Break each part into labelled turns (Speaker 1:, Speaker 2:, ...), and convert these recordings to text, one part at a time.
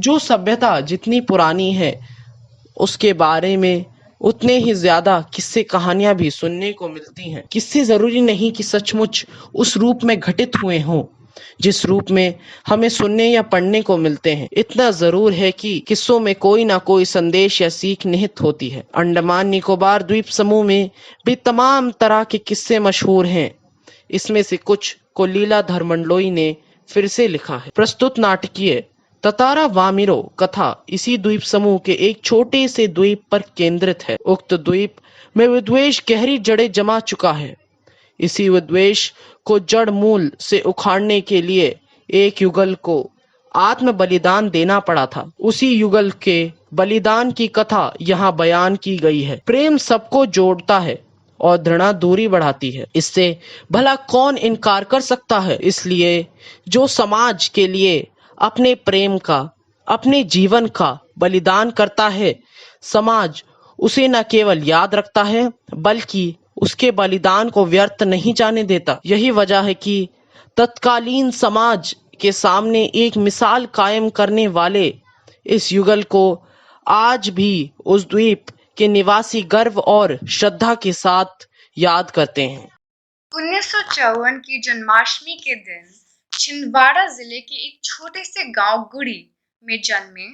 Speaker 1: जो सभ्यता जितनी पुरानी है उसके बारे में उतने ही ज्यादा किस्से कहानियां भी सुनने को मिलती हैं। किस्से जरूरी नहीं कि सचमुच उस रूप में घटित हुए हों जिस रूप में हमें सुनने या पढ़ने को मिलते हैं। इतना जरूर है कि किस्सों में कोई ना कोई संदेश या सीख निहित होती है। अंडमान निकोबार द्वीप समूह में भी तमाम तरह के किस्से मशहूर हैं। इसमें से कुछ को लीलाधर मंडलोई ने फिर से लिखा है। प्रस्तुत नाटकीय ततारा वामिरो कथा इसी द्वीप समूह के एक छोटे से द्वीप पर केंद्रित है। उक्त द्वीप में विद्वेष गहरी जड़ें जमा चुका है। इसी विद्वेष को जड़ मूल से उखाड़ने के लिए एक युगल को आत्म बलिदान देना पड़ा था। उसी युगल के बलिदान की कथा यहाँ बयान की गई है। प्रेम सबको जोड़ता है और घृणा दूरी बढ़ाती है। इससे भला कौन इनकार कर सकता है। इसलिए जो समाज के लिए अपने प्रेम का, अपने जीवन का बलिदान करता है, समाज उसे न केवल याद रखता है बल्कि उसके बलिदान को व्यर्थ नहीं जाने देता। यही वजह है कि तत्कालीन समाज के सामने एक मिसाल कायम करने वाले इस युगल को आज भी उस द्वीप के निवासी गर्व और श्रद्धा के साथ याद करते हैं।
Speaker 2: 1954 की जन्माष्टमी के दिन छिंदवाड़ा जिले के एक छोटे से गांव गुड़ी में जन्मे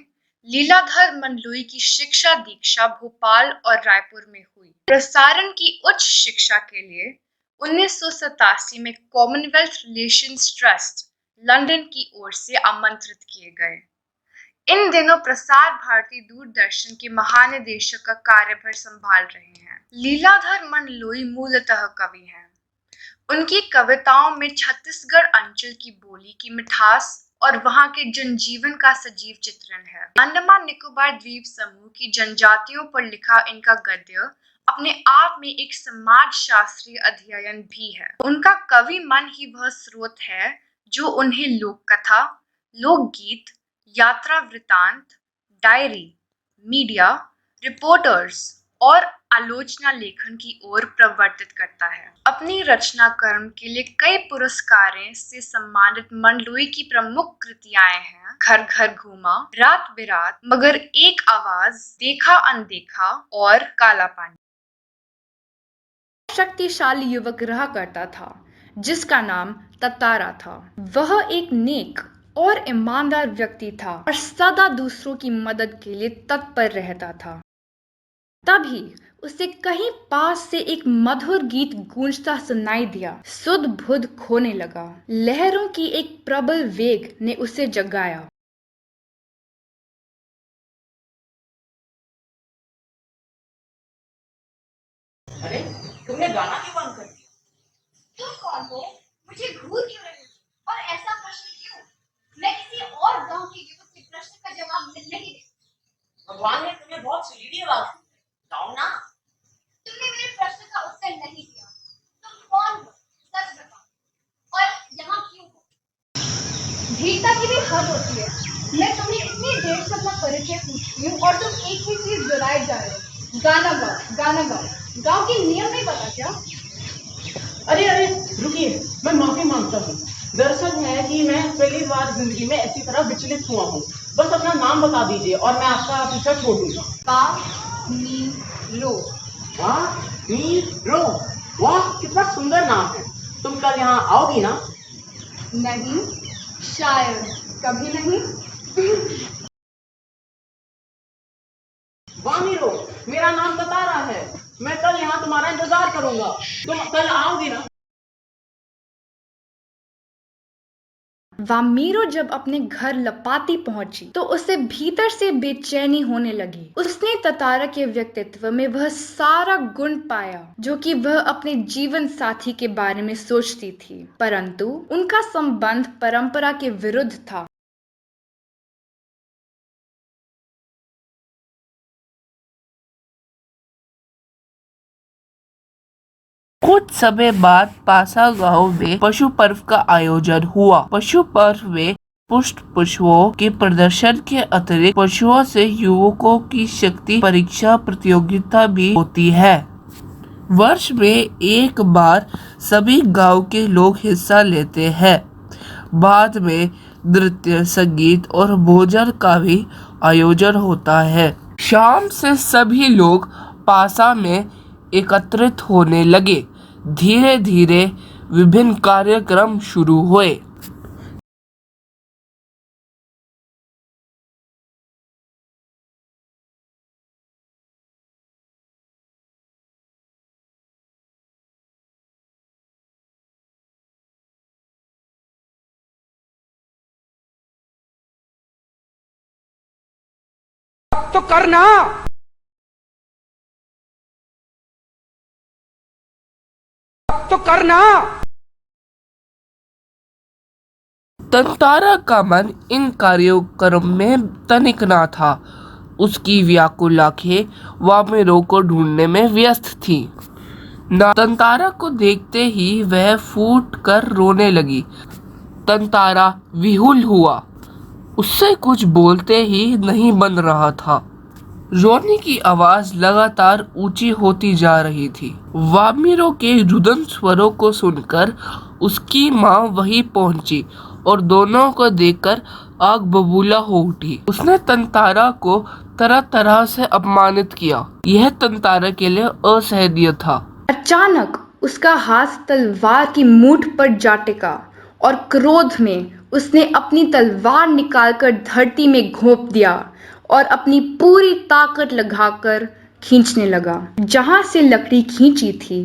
Speaker 2: लीलाधर मंडलोई की शिक्षा दीक्षा भोपाल और रायपुर में हुई। प्रसारण की उच्च शिक्षा के लिए 1987 में कॉमनवेल्थ रिलेशंस ट्रस्ट लंदन की ओर से आमंत्रित किए गए। इन दिनों प्रसार भारती दूरदर्शन के महानिदेशक का कार्यभार संभाल रहे हैं। लीलाधर मंडलोई मूलतः कवि हैं। उनकी कविताओं में छत्तीसगढ़ अंचल की बोली की मिठास और वहां के जनजीवन का सजीव चित्रण है। अंडमान निकोबार द्वीप समूह की जनजातियों पर लिखा इनका गद्य अपने आप में एक समाज शास्त्रीय अध्ययन भी है। उनका कवि मन ही वह स्रोत है जो उन्हें लोक कथा, लोकगीत, यात्रा वृतांत, डायरी, मीडिया रिपोर्टर्स और आलोचना लेखन की ओर प्रवर्तित करता है। अपनी रचना कर्म के लिए कई पुरस्कारों से सम्मानित मंडलोई की प्रमुख कृतियां हैं घर घर घूमा, रात बिरात, मगर एक आवाज, देखा अनदेखा और काला पानी।
Speaker 3: शक्तिशाली युवक रहा करता था जिसका नाम ततारा था। वह एक नेक और ईमानदार व्यक्ति था और सदा दूसरों की मदद के लिए तत्पर रहता था। तभी उसे कहीं पास से एक मधुर गीत गूंजता सुनाई दिया। सुध बुध खोने लगा। लहरों की एक प्रबल वेग ने उसे जगाया।
Speaker 1: अरे तुमने गाना क्यों बंद कर दिया?
Speaker 4: तुम कौन हो? मुझे घूर क्यों रहे हो? और ऐसा प्रश्न क्यों? मैं किसी और गांव के युवक के प्रश्न का जवाब नहीं दे।
Speaker 1: भगवान ने तुम्हें बहुत सुरीली आवाज दी है, गाओ ना।
Speaker 4: तुमने मेरे प्रश्न का उत्तर नहीं दिया। तुम कौन हो? सच बताओ। और यहाँ क्यों हो? धीरता की भी हद होती है। मैं तुम्हें इतनी देर से अपना परिचय पूछती हूँ और तुम एक ही चीज दोहराए जा रहे हो। गाना गाओ, गाना गाओ। गाँव के नियम नहीं पता क्या?
Speaker 1: अरे अरे रुकिए, मैं माफी मांगता हूँ। दरअसल है कि मैं पहली बार जिंदगी में ऐसी तरह विचलित हुआ हूँ। बस अपना नाम बता दीजिए और मैं आपका पीछा छोड़ दूंगा।
Speaker 4: वामीरो।
Speaker 1: वामीरो, वाह कितना सुंदर नाम है। तुम कल यहाँ आओगी ना?
Speaker 4: नहीं, शायद कभी नहीं।
Speaker 1: वामीरो, मेरा नाम ततारा है। मैं कल यहाँ तुम्हारा इंतजार करूंगा। तुम कल आओगी ना?
Speaker 3: वामीरो जब अपने घर लपाती पहुंची तो उसे भीतर से बेचैनी होने लगी। उसने ततारा के व्यक्तित्व में वह सारा गुण पाया जो कि वह अपने जीवन साथी के बारे में सोचती थी, परंतु उनका संबंध परंपरा के विरुद्ध था।
Speaker 5: कुछ समय बाद पासा गांव में पशु पर्व का आयोजन हुआ। पशु पर्व में पुष्ट पशुओं के प्रदर्शन के अतिरिक्त पशुओं से युवकों की शक्ति परीक्षा प्रतियोगिता भी होती है। वर्ष में एक बार सभी गांव के लोग हिस्सा लेते हैं। बाद में नृत्य, संगीत और भोजन का भी आयोजन होता है। शाम से सभी लोग पासा में एकत्रित होने लगे। धीरे धीरे विभिन्न कार्यक्रम शुरू हुए।
Speaker 6: तो करना तो करना।
Speaker 5: तंतारा का मन इन कार्यक्रम में तनिक ना था। उसकी व्याकुल आंखें वामिरों को ढूंढने में व्यस्त थी। तंतारा को देखते ही वह फूट कर रोने लगी। तंतारा विहुल हुआ। उससे कुछ बोलते ही नहीं बन रहा था। रोने की आवाज लगातार ऊंची होती जा रही थी। वामिरों के रुदन स्वरों को सुनकर उसकी माँ वहीं पहुंची और दोनों को देखकर आग बबूला हो उठी। उसने तंतारा को तरह तरह से अपमानित किया। यह तंतारा के लिए असहनीय था।
Speaker 3: अचानक उसका हाथ तलवार की मूठ पर जा टिका और क्रोध में उसने अपनी तलवार निकालकर धरती में घोंप दिया और अपनी पूरी ताकत लगाकर खींचने लगा। जहां से लकड़ी खींची थी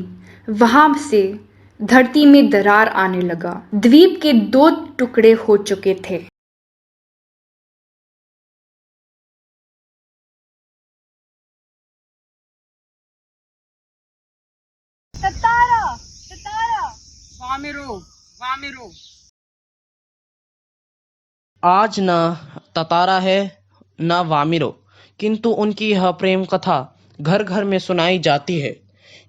Speaker 3: वहां से धरती में दरार आने लगा। द्वीप के 2 टुकड़े हो चुके थे।
Speaker 4: ततारा ततारा
Speaker 6: वामिरो वामिरो।
Speaker 1: आज न ततारा है न वामिरो, किंतु उनकी यह प्रेम कथा घर घर में सुनाई जाती है।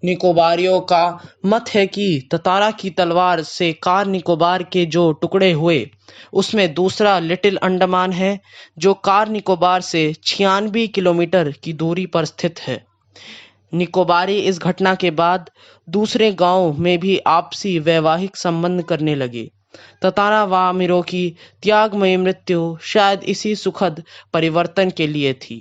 Speaker 1: निकोबारियों का मत है कि ततारा की तलवार से कार निकोबार के जो टुकड़े हुए उसमें दूसरा लिटिल अंडमान है जो कार निकोबार से 96 किलोमीटर की दूरी पर स्थित है। निकोबारी इस घटना के बाद दूसरे गांव में भी आपसी वैवाहिक संबंध करने लगे। ततारा वामिरो की त्यागमयी मृत्यु शायद इसी सुखद परिवर्तन के लिए थी।